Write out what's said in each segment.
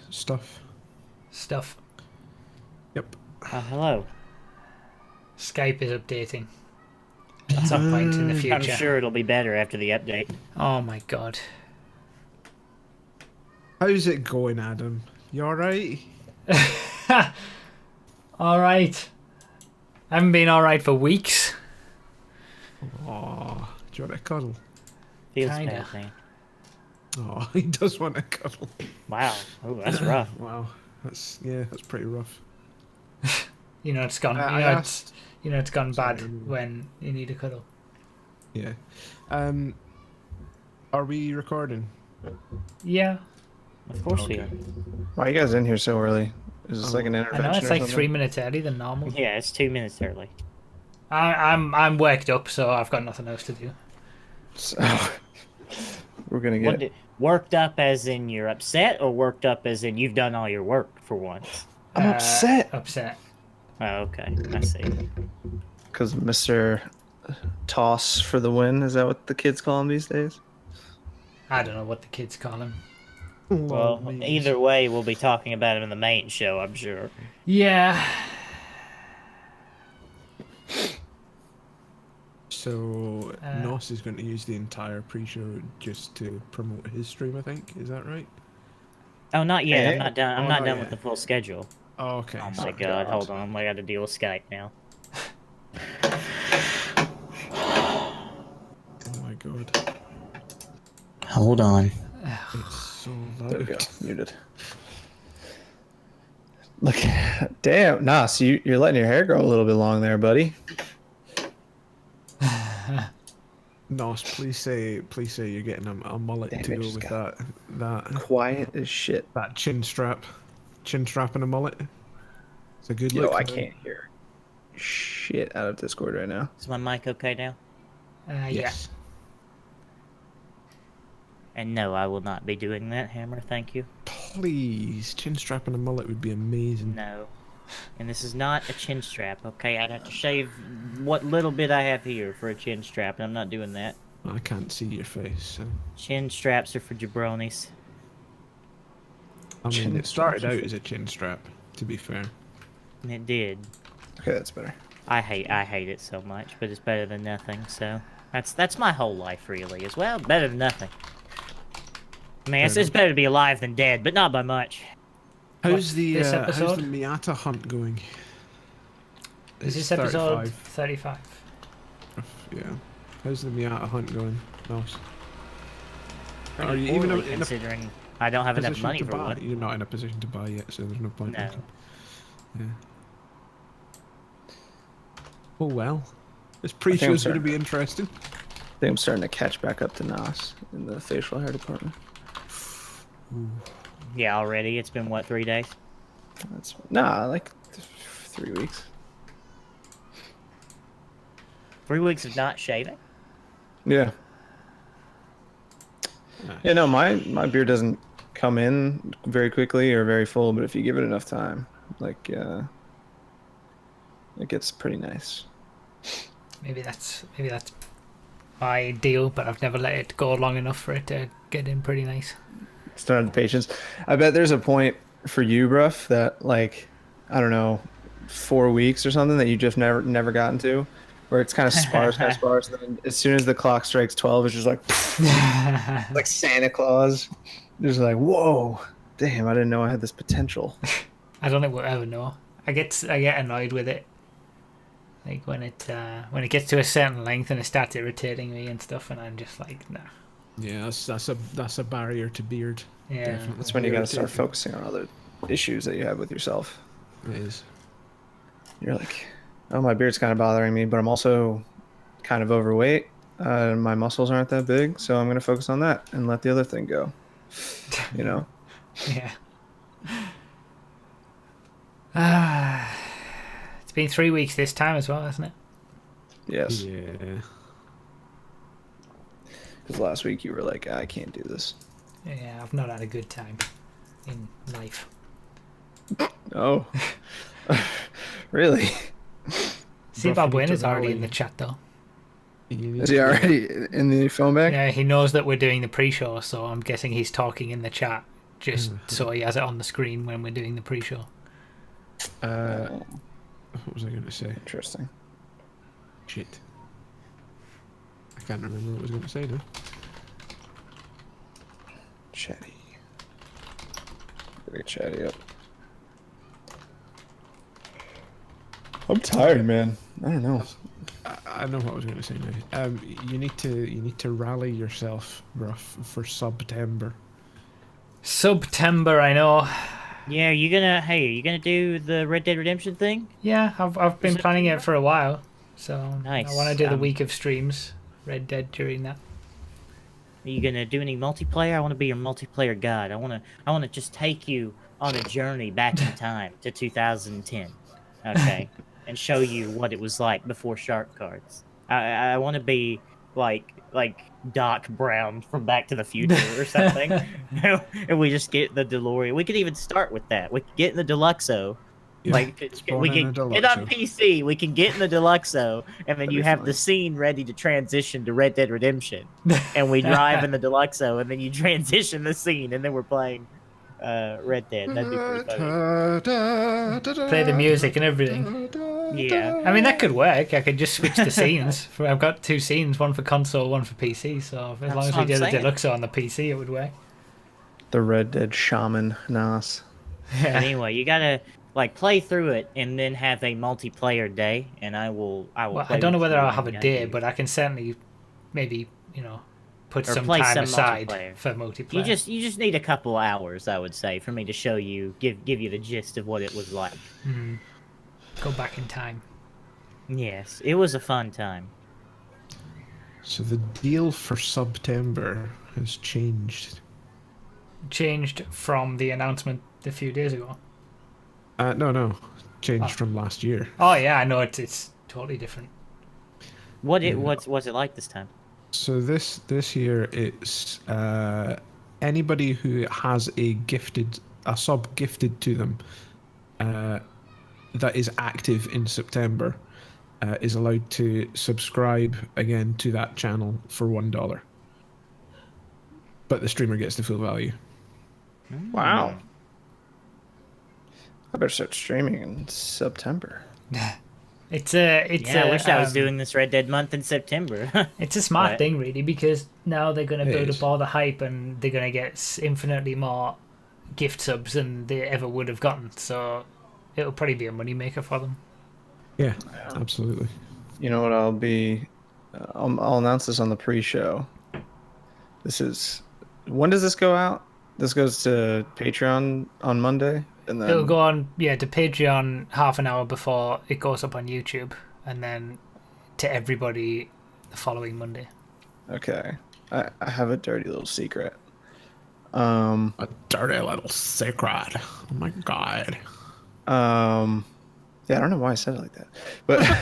stuff. Stuff. Yep. Hello. Skype is updating at some point in the future. I'm sure it'll be better after the update. Oh my god. How's it going, Adam? You alright? Alright. I haven't been alright for weeks. Aw, do you want a cuddle? Feels Kinda. bad, man. Oh, he does want a cuddle. Wow. Oh, that's rough. Wow, that's pretty rough. You know it's gone. I asked. It's gone bad Sorry. when you need a cuddle. Yeah. Are we recording? Yeah. Of course we are. Why are you guys in here so early? Is this like an I intervention know it's or like something? 3 minutes early than normal. Yeah, it's 2 minutes early. I'm worked up, so I've got nothing else to do. So, we're gonna What get. worked up as in you're upset, or worked up as in you've done all your work for once? I'm upset Upset. Oh, okay. I see. because Mr. Toss for the win. Is that what the kids call him these days? I don't know what the kids call him. Well, memes. either way, we'll be talking about him in the main show, I'm sure. Yeah. So Nos is going to use the entire pre-show just to promote his stream. I think is that right? Oh, not yet. Eh? I'm not done. I'm Oh, not not done yet. with the full schedule. Oh, okay. Oh my sorry. god, hold on. I got to deal with Skype now. Oh my god. Hold on. It's so There we go. loud. Muted. Look, damn, Nas, you're letting your hair grow a little bit long there, buddy. Nos, please say you're getting a mullet Damn, to it go just with got- that Quiet as shit. chin strap and a mullet. It's a good Yo, look. I man. can't hear shit out of Discord right now. Is my mic okay now? Yeah. Yes. And no, I will not be doing that, Hammer. Thank you. Please, chin strap and a mullet would be amazing. No. And this is not a chin strap, okay? I'd have to shave what little bit I have here for a chin strap, and I'm not doing that. I can't see your face. So. Chin straps are for jabronis. I mean, Chin it started straps are out for- as a chin strap. To be fair. And it did. Okay, that's better. I hate it so much, but it's better than nothing, so that's my whole life really as well. Better than nothing. I mean, it's better to be alive than dead, but not by much. How's the this how's episode? the Miata hunt going? Is It's this episode 35. 35? Yeah. How's the Miata hunt going? Nice. Pretty Are you even poorly, in a considering I don't have enough position money to for buy? one? You're not in a position to buy yet, so there's no point. No. looking. Yeah. Oh well. This pre-show's going to be interesting. I think I'm starting to catch back up to Nas in the facial hair department. Yeah, already. It's been what, 3 days? Like 3 weeks. 3 weeks of not shaving? Yeah. Nice. Yeah, no, my beard doesn't come in very quickly or very full, but if you give it enough time, it gets pretty nice. Maybe that's my deal, but I've never let it go long enough for it to get in pretty nice. Still have the patience. I bet there's a point for you, bruv, that I don't know, 4 weeks or something that you just never gotten to, where it's kind of sparse, and then as soon as the clock strikes 12, it's just like like Santa Claus. Just like, whoa, damn, I didn't know I had this potential. I don't think we'll ever know. I get annoyed with it, like when it gets to a certain length and it starts irritating me and stuff, and I'm just like, nah. Yeah, that's a barrier to beard. Yeah. Definitely. That's when you gotta start Irritating. focusing on other issues that you have with yourself. It is. You're like, oh, my beard's kind of bothering me, but I'm also kind of overweight. My muscles aren't that big, so I'm gonna focus on that and let the other thing go. You know. Yeah. It's been 3 weeks this time as well, hasn't it? Yes. Yeah. Because last week you were like, I can't do this. Yeah, I've not had a good time in life. Oh. Really? Zimbabwean is Buffalo already in Valley. the chat though. Is he already in the phone bank? Yeah, he knows that we're doing the pre-show, so I'm guessing he's talking in the chat just so he has it on the screen when we're doing the pre-show. What was I going to say? Interesting. Shit. I can't remember what I was going to say now. Chatty. Get Chatty up. I'm tired, man. I don't know. I know what I was going to say now. You need to rally yourself, Ruff, for September. September, I know. Yeah, are you gonna do the Red Dead Redemption thing? Yeah, I've been planning it for a while, so Nice. I want to do the week of streams, Red Dead during that. Are you gonna do any multiplayer? I want to be your multiplayer guide. I wanna just take you on a journey back in time to 2010, okay, and show you what it was like before shark cards. I want to be like Doc Brown from Back to the Future or something, and we just get the DeLorean. We could even start with that. We could get in the Deluxo. Yeah, Like spawn we in can a get on Deluxo. PC, we can get in the Deluxo, and then That'd you be have fun. the scene ready to transition to Red Dead Redemption, and we drive in the Deluxo, and then you transition the scene, and then we're playing Red Dead. That'd be pretty funny. Play the music and everything. Yeah. I mean, that could work. I could just switch the scenes. I've got 2 scenes, one for console, one for PC. So as long as what we I'm did the saying. Deluxe on the PC, it would work. The Red Dead Shaman Nas. But anyway, you gotta play through it, and then have a multiplayer day, and I will. Well, play I don't know with whether you I'll have a and day, you. but I can certainly maybe put Or some play time some aside multiplayer. for multiplayer. You just need a couple hours, I would say, for me to show you, give you the gist of what it was like. Go back in time. Yes, it was a fun time. So the deal for September has changed. Changed from the announcement a few days ago. No, changed from last year. Oh yeah, I know it's totally different. What's it like this time? So this year it's anybody who has a sub gifted to them that is active in September is allowed to subscribe again to that channel for $1. But the streamer gets the full value. Wow. I better start streaming in September. It's Yeah, I wish I was um, doing this Red Dead month in September. It's a smart Right. thing, really, because now they're going to It build is. up all the hype, and they're going to get infinitely more gift subs than they ever would have gotten. So it'll probably be a moneymaker for them. Yeah, absolutely. You know what? I'll be. I'll announce this on the pre-show. When does this go out? This goes to Patreon on Monday, and then It'll go on, to Patreon half an hour before it goes up on YouTube, and then to everybody the following Monday. Okay. I have a dirty little secret. A dirty little secret. Oh my god. Yeah, I don't know why I said it like that, but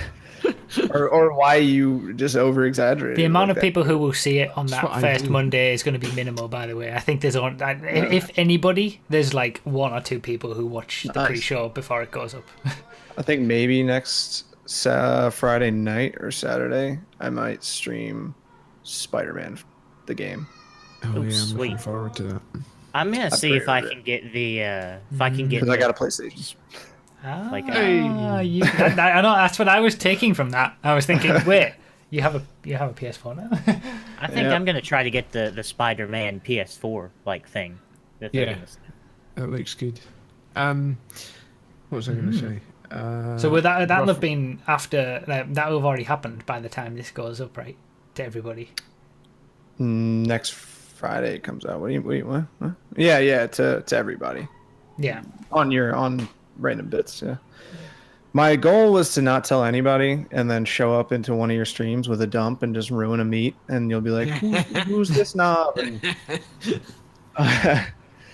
or why you just over exaggerated. The amount like of that. people who will see it on That's that what I first do. Monday Monday is going to be minimal, by the way. I think there's if anybody, there's like 1 or 2 people who watch the Nice. pre-show before it goes up. I think maybe next Friday night or Saturday, I might stream Spider-Man, the game. Oh yeah, I'm looking sweet. forward to that. I'm gonna see if I pre-ordered can get the if I can get Because I the- got a PlayStation. Like, I know that's what I was taking from that. I was thinking, wait, you have a PS4 now? I think Yeah. I'm gonna try to get the Spider-Man PS4 thing. The thing Yeah. is- That looks good. What was I going to say? So would that'll rough- have been after that will have already happened by the time this goes up, right? To everybody. Next Friday it comes out. What? Yeah, to everybody. Yeah. On random bits, yeah. My goal was to not tell anybody and then show up into one of your streams with a dump and just ruin a meet, and you'll be like, who's this knob? And,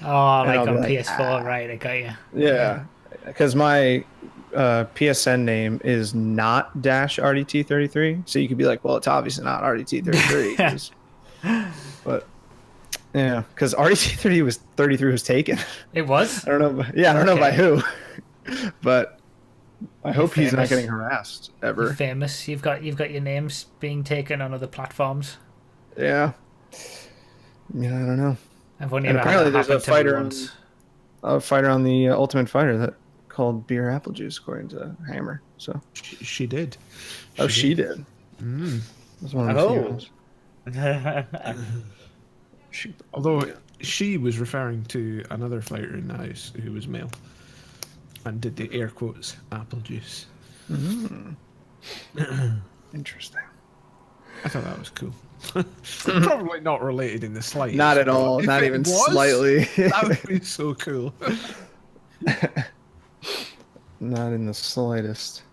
Oh, I'll like be on like, PS4, right? I got you. yeah, because my PSN name is not -RDT33, so you could be like, well, it's obviously not RDT33. 'cause- but yeah, because RDT33 was taken. It was. I don't know. I don't know by who, but I hope he's not famous. getting harassed You're ever. famous. You've got your names being taken on other platforms. Yeah. Yeah, I don't know. I've only And ever apparently had there's that a happen to me fighter on- once. A fighter on the Ultimate Fighter that called beer apple juice, according to Hammer. So, She did. she did. Mm. That's one of the Oh. females. She, Although she was referring to another fighter in the house who was male, and did the air quotes apple juice. interesting. I thought that was cool. Probably not related in the slightest. Not at but all. if Not it even was, slightly. That would be so cool. Not in the slightest.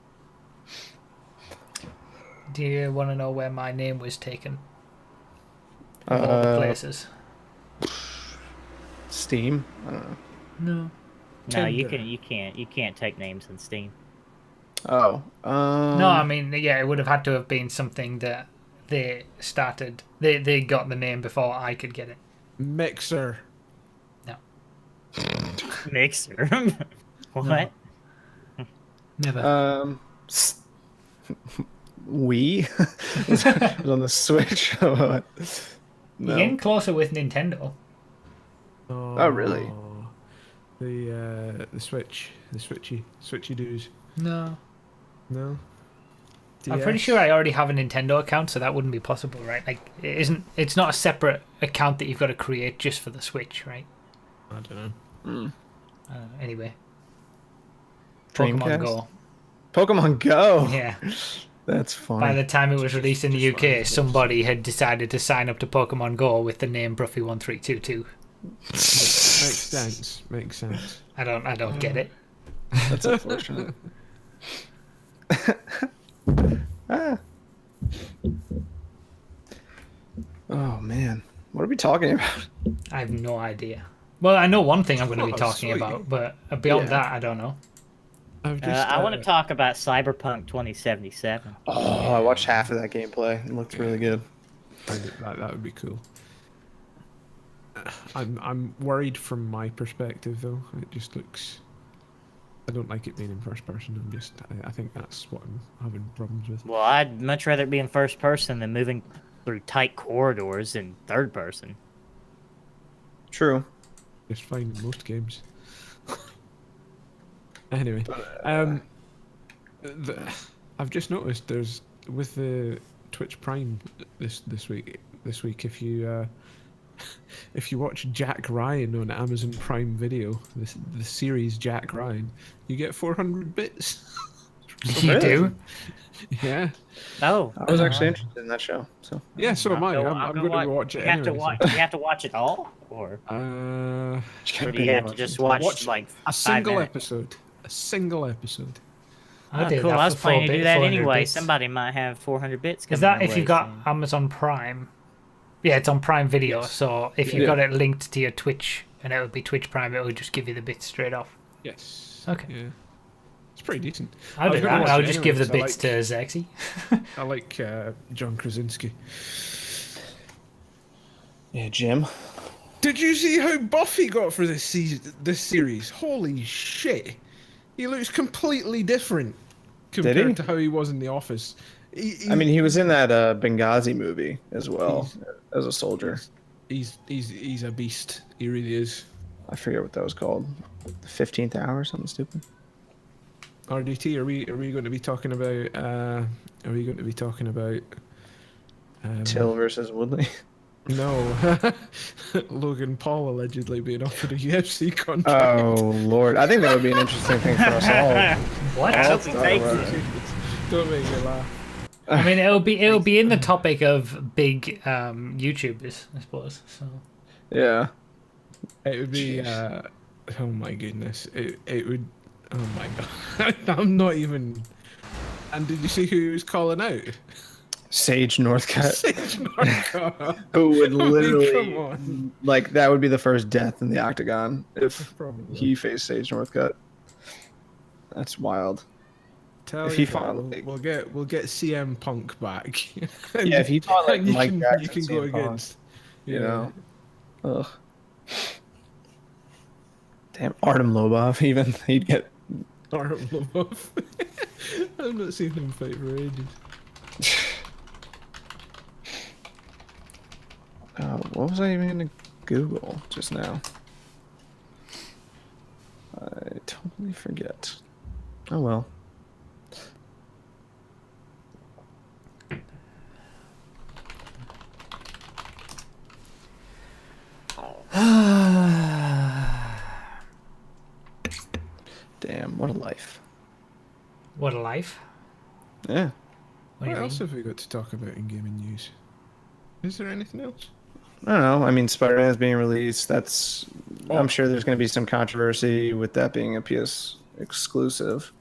Do you want to know where my name was taken? Of all the places. Steam. I don't know. No. No, you Tinder. you can't take names in Steam. Oh. No, I mean, yeah, it would have had to have been something that they started. They got the name before I could get it. Mixer. No. Mixer. What? Never. Wii was on the Switch. What? You're getting closer with Nintendo. Oh, really? The Switch, the Switchy doos. No. No. I'm pretty sure I already have a Nintendo account, so that wouldn't be possible, right? Like, it's not a separate account that you've got to create just for the Switch, right? I don't know. Anyway. Dreamcast? Pokemon Go. Pokemon Go. Yeah. That's funny. By the time it was released in the UK, somebody had decided to sign up to Pokemon Go with the name Bruffy1322. Makes sense. Makes sense. I don't get it. That's unfortunate. Ah. Oh man, what are we talking about? I have no idea. Well, I know one thing I'm going to be Oh, talking sweet. about, but beyond Yeah. that, I don't know. I've just, I want to talk about Cyberpunk 2077. Oh, I watched half of that gameplay. It looked really good. That would be cool. I'm worried from my perspective though. It just looks. I don't like it being in first person. I think that's what I'm having problems with. Well, I'd much rather be in first person than moving through tight corridors in third person. True. Just fine in most games. Anyway, I've just noticed there's with the Twitch Prime this week. If you watch Jack Ryan on Amazon Prime Video, the series Jack Ryan, you get 400 bits. You Really? do? Yeah, Oh, I was actually interested in that show. So yeah. So am I. I'm going to watch it You have to anyway. watch. You have to watch it all, or Or do you have to just watch like a 5 single minutes? episode. A single episode. I Oh, did cool. that I was for planning to do that 400 anyway. bits. Somebody might have 400 bits. Is coming that their if you've way got soon. Amazon Prime? Yeah, it's on Prime Video. Yes. So if you've Yeah. got it linked to your Twitch, and it would be Twitch Prime, it would just give you the bits straight off. Yes. Okay. Yeah. It's pretty decent. I'll was do gonna that. watch I'll it just anyway, give the 'cause I bits to Zexy. I like John Krasinski. yeah, Jim. Did you see how buff he got for this season, this series? Holy shit! He looks completely different compared he? to how he was in The Office. I mean, he was in that Benghazi movie as well as a soldier. he's a beast. He really is. I forget what that was called. The 15th Hour, something stupid. RDT, are we going to be talking about? Till versus Woodley. No, Logan Paul allegedly being offered a UFC contract. Oh Lord, I think that would be an interesting thing for us all. What? I hope he Let's takes talk about it. Don't make me laugh. I mean, it'll be in the topic of big YouTubers, I suppose. So Yeah. It would be. Oh my goodness! It would. Oh my god! I'm not even. And did you see who he was calling out? Sage Northcutt, Sage Northcutt. who would I mean, literally, come on. like, that would be the first death in the octagon if Probably. he faced Sage Northcutt. That's wild. Tell if you he what, fought, we'll get CM Punk back. Yeah, if he fought like And you Mike can, Jackson, you can go CM Punk, against. you know. Ugh. Damn, Artem Lobov, even he'd get. Artem Lobov. I've not seen him fight for ages. What was I even gonna Google just now. I totally forget. Oh well. Damn, what a life. What a life. Yeah. What do What you else mean? have we got to talk about in gaming news? Is there anything else? I don't know. I mean, Spider-Man's being released. That's. Oh. I'm sure there's going to be some controversy with that being a PS exclusive.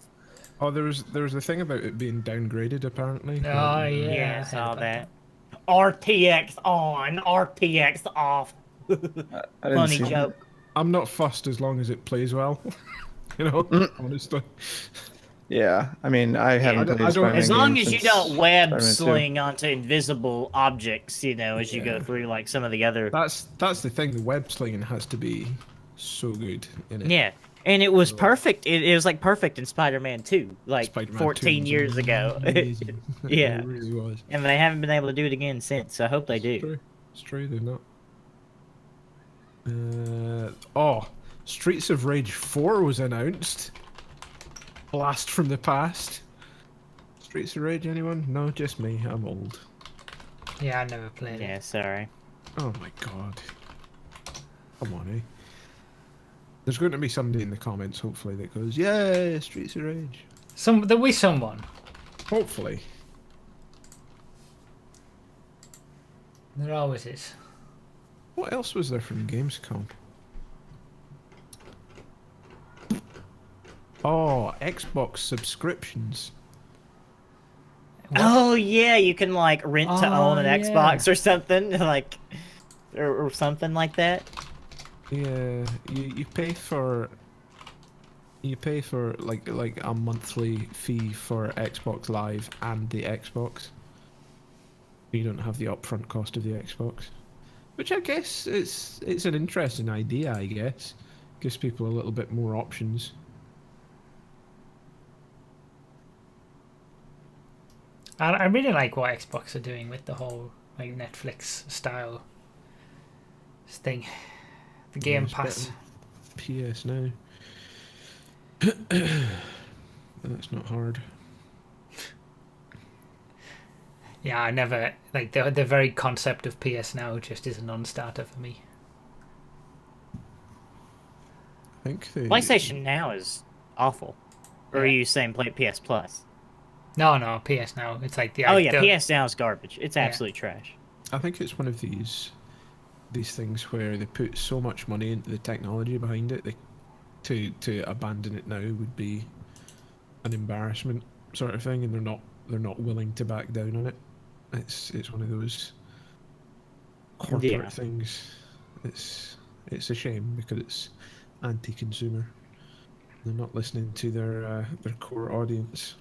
Oh, there was a thing about it being downgraded apparently. Oh, yeah. Yeah, I I heard saw about that. RTX on, RTX off. I didn't Funny see that. joke. I'm not fussed as long as it plays well. You know, honestly. Yeah, I mean, I haven't I played a don't- Spider-Man As long game as you since don't web Spider-Man 2. sling onto invisible objects, you know, as you go Yeah. through like some of the other. That's the thing. The web slinging has to be so good in it. Yeah, and it was perfect. It was like perfect in Spider-Man 2, like Spider-Man 2 14 was years ago. amazing. Yeah. It really was. And they haven't been able to do it again since. So I hope they do. True. It's true. They're not. Oh, Streets of Rage 4 was announced. Blast from the past. Streets of Rage, anyone? No, just me. I'm old. Yeah, I never played Yeah, it. sorry. Oh my god. Come on, eh? There's going to be somebody in the comments, hopefully, that goes, "Yeah, Streets of Rage." There'll be someone. Hopefully. There always is. What else was there from Gamescom? Oh, Xbox subscriptions. Oh yeah, you can like rent to Oh, own an yeah. Xbox or something like, or something like that. Yeah, you pay for like a monthly fee for Xbox Live and the Xbox. You don't have the upfront cost of the Xbox, which I guess it's an interesting idea. I guess gives people a little bit more options. I really like what Xbox are doing with the whole like Netflix style thing. The Game it's Pass. better PS now. That's not hard. Yeah, I never like the very concept of PS Now just is a non-starter for me. I think the PlayStation Now is awful. Or are Yeah. you saying play PS Plus? No, PS Now. It's like the Oh yeah, the- PS Now is garbage. It's Yeah. absolute trash. I think it's one of these things where they put so much money into the technology behind it, to abandon it now would be an embarrassment sort of thing, and they're not willing to back down on it. It's one of those corporate Yeah. things. It's a shame because it's anti-consumer. They're not listening to their core audience.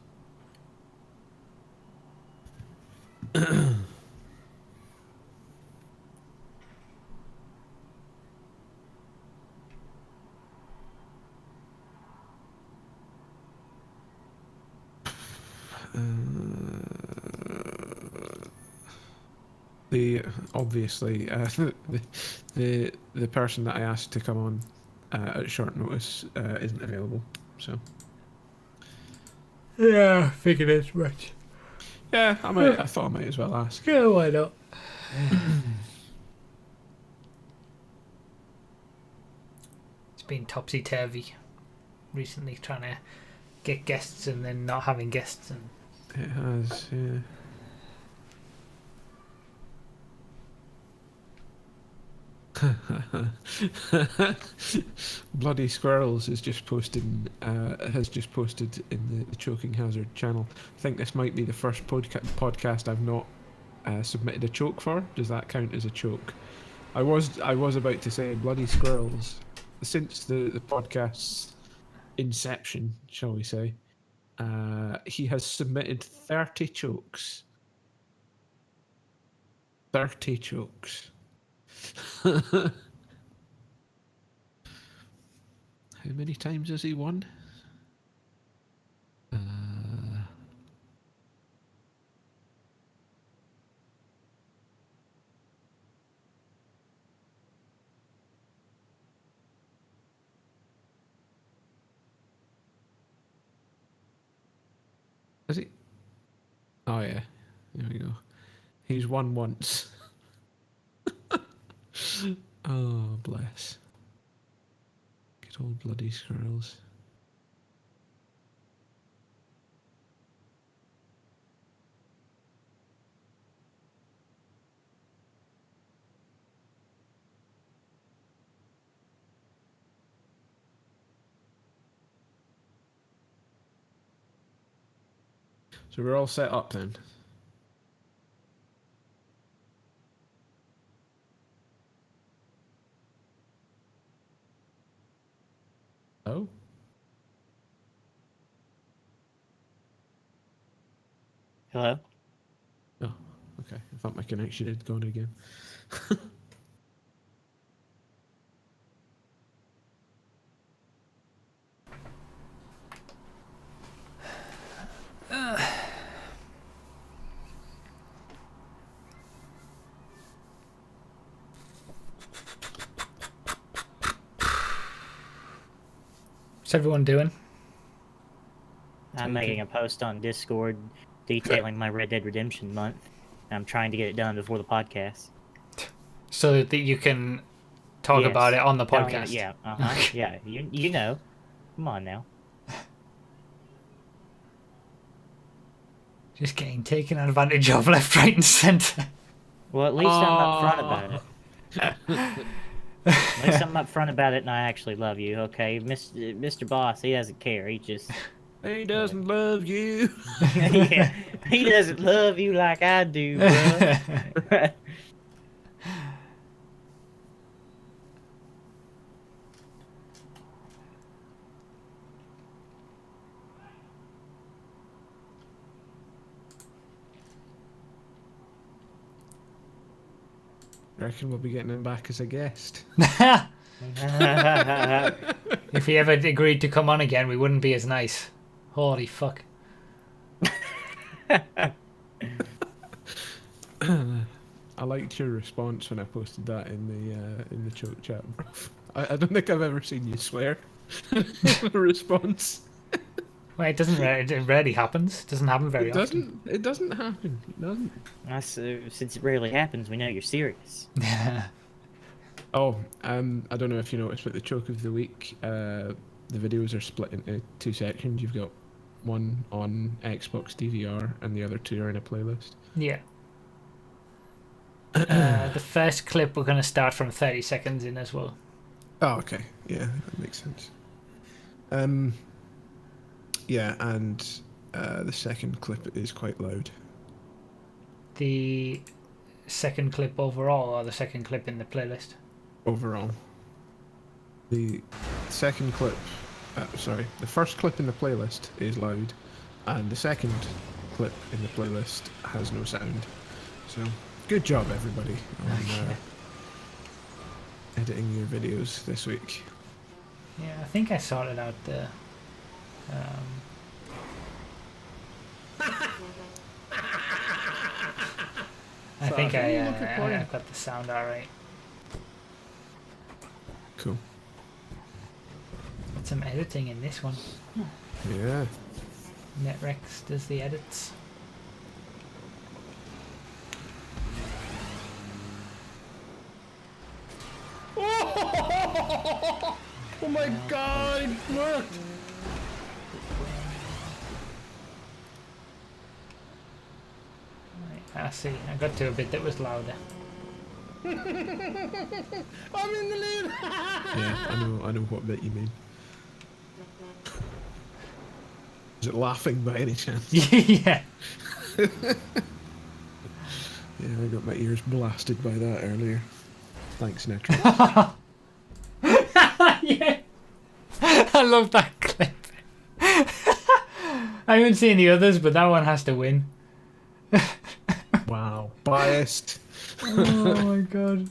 The obviously the person that I asked to come on at short notice isn't available. So Yeah, I figured as much. yeah, I thought I might as well ask. Yeah, why not? It's been topsy-turvy recently, trying to get guests and then not having guests, and It has, yeah. Bloody Squirrels has just posted in the Choking Hazard channel. I think this might be the first podcast I've not submitted a choke for. Does that count as a choke? I was about to say Bloody Squirrels since the podcast's inception, shall we say. He has submitted 30 chokes. 30 chokes. How many times has he won? Has he? Oh yeah. There we go. He's won once. Oh bless. Good old bloody squirrels. So we're all set up then. Oh. Hello? Oh, okay. I thought my connection had gone again. What's everyone doing? I'm making a post on Discord detailing my Red Dead Redemption month. I'm trying to get it done before the podcast. So that you can talk Yes. about it on the Telling podcast. it- yeah, yeah. You know. Come on now. Just getting taken advantage of left, right, and centre. Well, at least I'm upfront about it. At least I'm upfront about it, and I actually love you. Okay, Mr. Boss, he doesn't care. He just He doesn't love you. yeah, he doesn't love you like I do, bro. Reckon we'll be getting him back as a guest. If he ever agreed to come on again, we wouldn't be as nice. Holy fuck. I liked your response when I posted that in the choke chat, bro. I don't think I've ever seen you swear. Response. Well, it doesn't. It rarely happens. It doesn't happen very It often. doesn't. It doesn't happen. It doesn't. Since it rarely happens, we know you're serious. Oh, I don't know if you noticed, but the choke of the week, the videos are split into two sections. You've got one on Xbox DVR, and the other two are in a playlist. Yeah. The first clip we're going to start from 30 seconds in as well. Oh, okay. Yeah, that makes sense. Yeah, and the second clip is quite loud. The second clip overall, or the second clip in the playlist? Overall. The second clip, the first clip in the playlist is loud, and the second clip in the playlist has no sound. So, good job, everybody, on editing your videos this week. Yeah, I think I sorted out the. I think I got the sound alright. Cool. Some editing in this one. Yeah. Netrex does the edits. Oh my god, it worked! Right, I see. I got to a bit that was louder. I'm in the lead! Yeah, I know what bit you mean. Is it laughing by any chance? Yeah. Yeah, I got my ears blasted by that earlier. Thanks, Netrex. Yeah. I love that clip. I haven't seen the others, but that one has to win. Wow. Biased. Oh my god.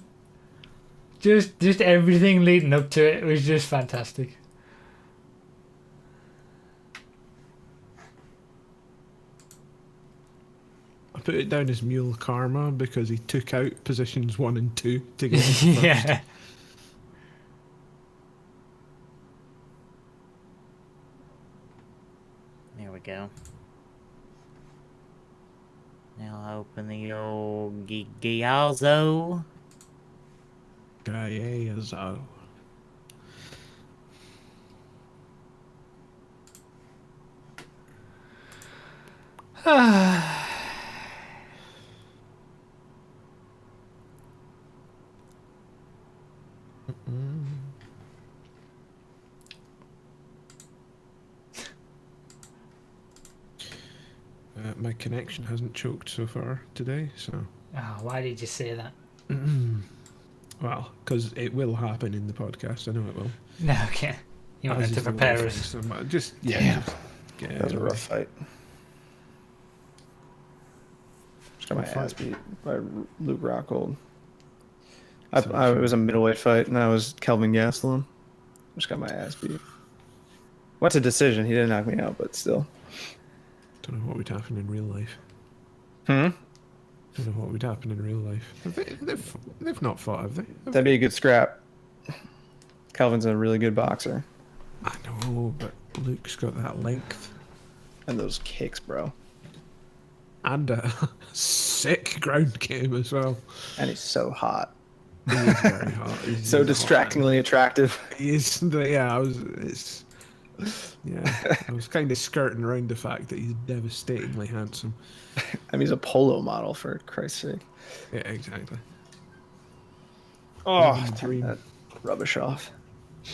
Just everything leading up to it was just fantastic. I put it down as Mule Karma because he took out positions 1 and 2 to get into first. Yeah. There we go. I'll open the old Gialzo. Gaezo. My connection hasn't choked so far today, so. Oh, why did you say that? Well, because it will happen in the podcast. I know it will. No, okay. You As wanted to is the prepare way us. things, so just yeah. Damn. Just get it That was a out of rough fight. Just got my What ass fight? beat by Luke Rockhold. It was a middleweight fight, and I was Kelvin Gastelum. Just got my ass beat. What's a decision? He didn't knock me out, but still. Don't know what would happen in real life. Hmm? Don't know what would happen in real life. They've not fought, have they? That'd be a good scrap. Kelvin's a really good boxer. I know, but Luke's got that length And those kicks, bro. and a sick ground game as well. And he's so hot. He is very hot. He's So hot. distractingly attractive. He is. Yeah, I was kind of skirting around the fact that he's devastatingly handsome. I mean, he's a polo model, for Christ's sake. Yeah, exactly. Oh, Living the turn dream. that rubbish off. I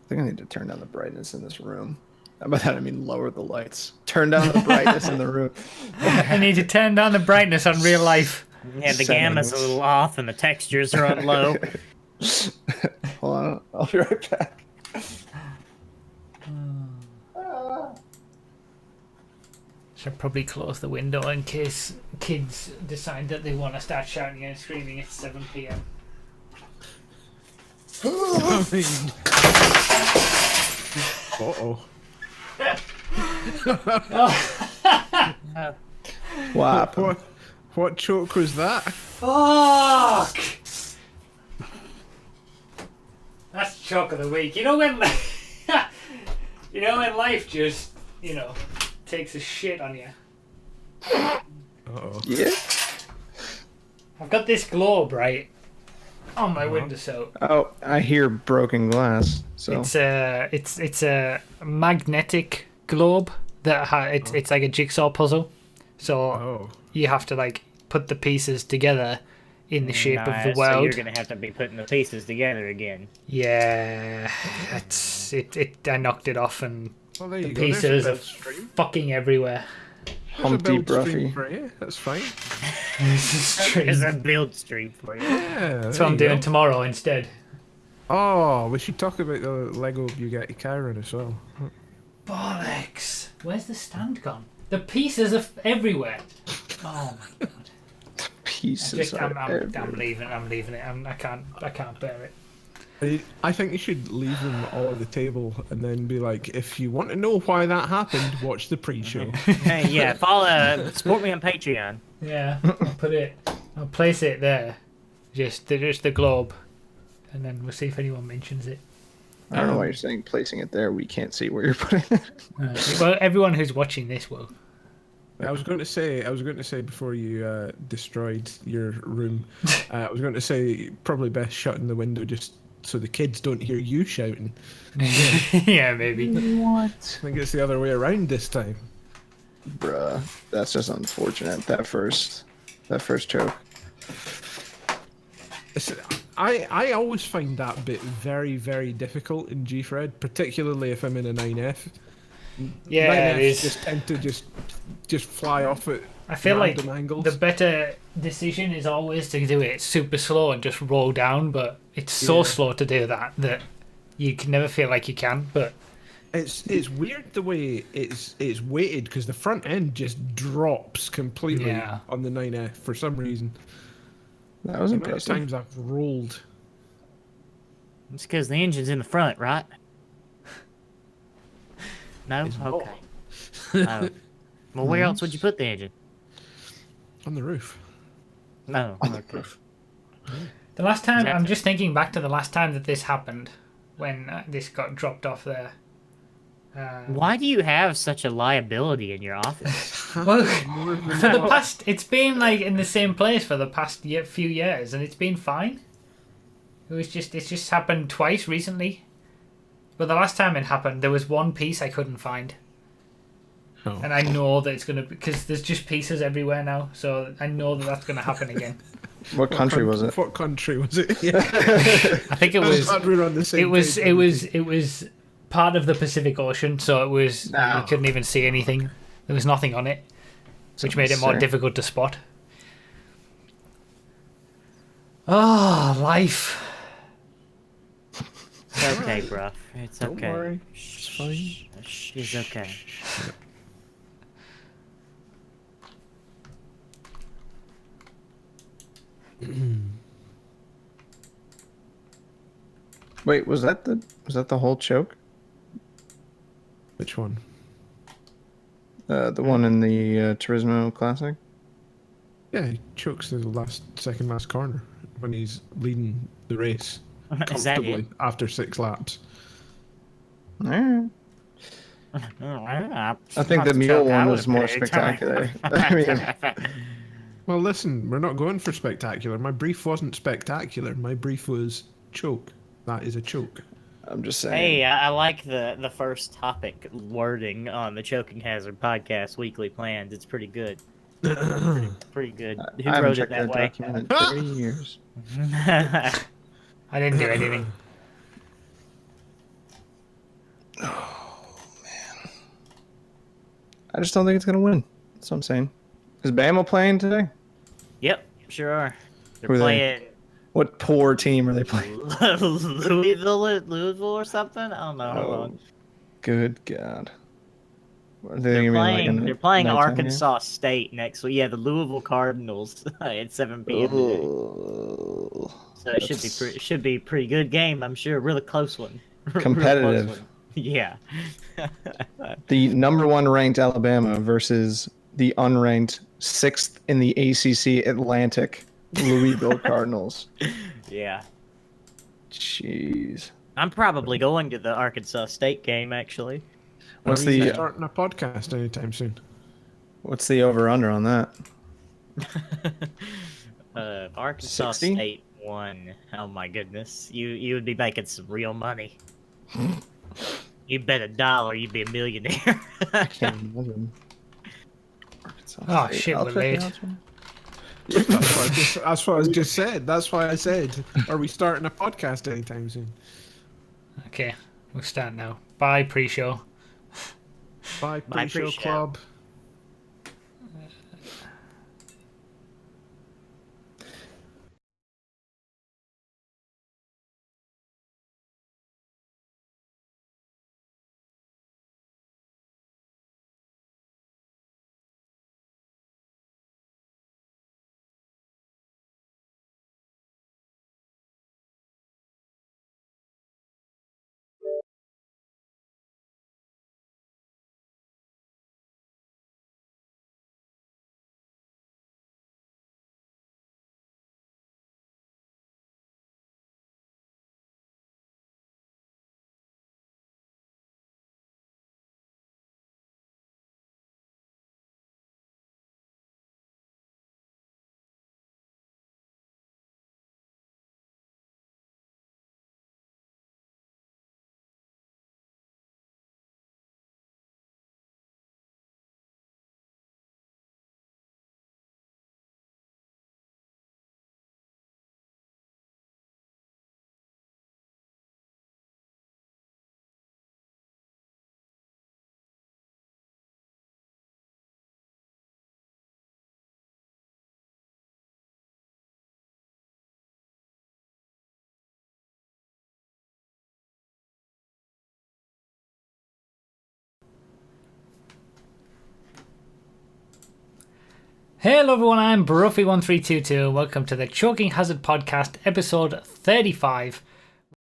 think I need to turn down the brightness in this room. By that I mean lower the lights. Turn down the brightness in the room. I need to turn down the brightness on real life. Yeah, the gamma's a little off and the textures are on low. Hold on, I'll be right back. Should probably close the window in case kids decide that they want to start shouting and screaming at 7 p.m. I mean, uh-oh. Wow. What choke was that? Fuck! That's the choke of the week. You know when, when life just, takes a shit on you. Uh-oh. Yeah? I've got this globe right on my windowsill. Oh, I hear broken glass. So It's a magnetic globe that it's like a jigsaw puzzle. So Oh. you have to put the pieces together in the shape of the Nice, world. So you're gonna have to be putting the pieces together again. Yeah, I knocked it off and Well, there the you go. There's a pieces build are stream. fucking everywhere. There's a Humpty build stream Bruffy. for you. That's fine. There's a build stream for you. Yeah, That's what I'm doing tomorrow instead. Oh, we should talk about the Lego Bugatti Chiron as well. Bollocks! Where's the stand gone? The pieces are everywhere. Oh my god! pieces are I'm everywhere. leaving. I'm leaving it. I can't bear it. I think you should leave them all at the table and then be like, if you want to know why that happened, watch the pre-show. Hey, yeah, support me on Patreon. Yeah, I'll place it there. Just the globe, and then we'll see if anyone mentions it. I don't know why you're saying placing it there. We can't see where you're putting it. Well, everyone who's watching this will. I was going to say before you destroyed your room, I was going to say probably best shutting the window just so the kids don't hear you shouting. Yeah, maybe. What? I think it's the other way around this time. Bruh, that's just unfortunate. That first choke. I always find that bit very, very difficult in G-Fred, particularly if I'm in a 9F. Yeah, 9Fs it is. just tend to just fly off at I feel like random angles. the better decision is always to do it super slow and just roll down, but it's so Yeah. slow to do that you can never feel like you can. But It's weird the way it's weighted because the front end just drops completely Yeah. on the 9F for some reason. That was The amount of impressive. times I've rolled. It's because the engine's in the front, right? No? It's Okay. Oh. Well, where else would you put the engine? On the roof. No. Okay. the last time, Exactly. I'm just thinking back to the last time that this happened, when this got dropped off there. Why do you have such a liability in your office? Well, More than for the what? past, it's been like in the same place for the past few years, and it's been fine. It's just happened twice recently. But the last time it happened, there was one piece I couldn't find. Oh. And I know that it's gonna, because there's just pieces everywhere now, so I know that that's gonna happen again. What country was it? What country was it? Yeah. I think it I'm was. glad we're on the same It was. page. It was part of the Pacific Ocean, so it was. No. You couldn't even see anything. There was nothing on it, which made it more Sir. difficult to spot. Ah, life. It's okay, bro. It's Don't okay. worry. It's fine. Shh, it's okay. Wait, was that the whole choke? Which one? The one in the Turismo Classic? Yeah, he chokes the second last corner when he's leading the race Is that comfortably it? after 6 laps. Alright. I I think the mule one was more spectacular. I mean, Well, listen, we're not going for spectacular. My brief wasn't spectacular. My brief was choke. That is a choke. I'm just saying. Hey, I like the first topic wording on the Choking Hazard podcast weekly plans. It's pretty good. Pretty good. Who I haven't wrote it checked that that way? document in 30 years. I didn't do anything. I just don't think it's gonna win. That's what I'm saying. Is Bama playing today? Yep, sure are. They're Who are they? playing What poor team are they playing? Louisville or something. I don't know. Hold on. Good God. Are they They're gonna be like playing. in They're playing nighttime Arkansas State next week. Yeah, the Louisville Cardinals at 7 game? p.m. today. Ooh. So it should be a pretty good game. I'm sure. Really close one. Really close Competitive. one. Yeah. The number one ranked Alabama versus the unranked sixth in the ACC Atlantic Louisville Cardinals. Yeah. Jeez. I'm probably going to the Arkansas State game actually. What's Are we the starting a podcast anytime soon? over under on that? Arkansas 60? State won. Oh my goodness, you would be making some real money. You bet $1, you'd be a millionaire. Can't imagine. Arkansas Oh, State. shit, I'll we're check late. it out, John. That's what I just said. That's why I said, are we starting a podcast anytime soon? Okay, we'll start now. Bye, pre-show. Bye, Bye, pre-show pre-show. club. Hello everyone, I'm Bruffy1322. Welcome to the Choking Hazard Podcast, episode 35.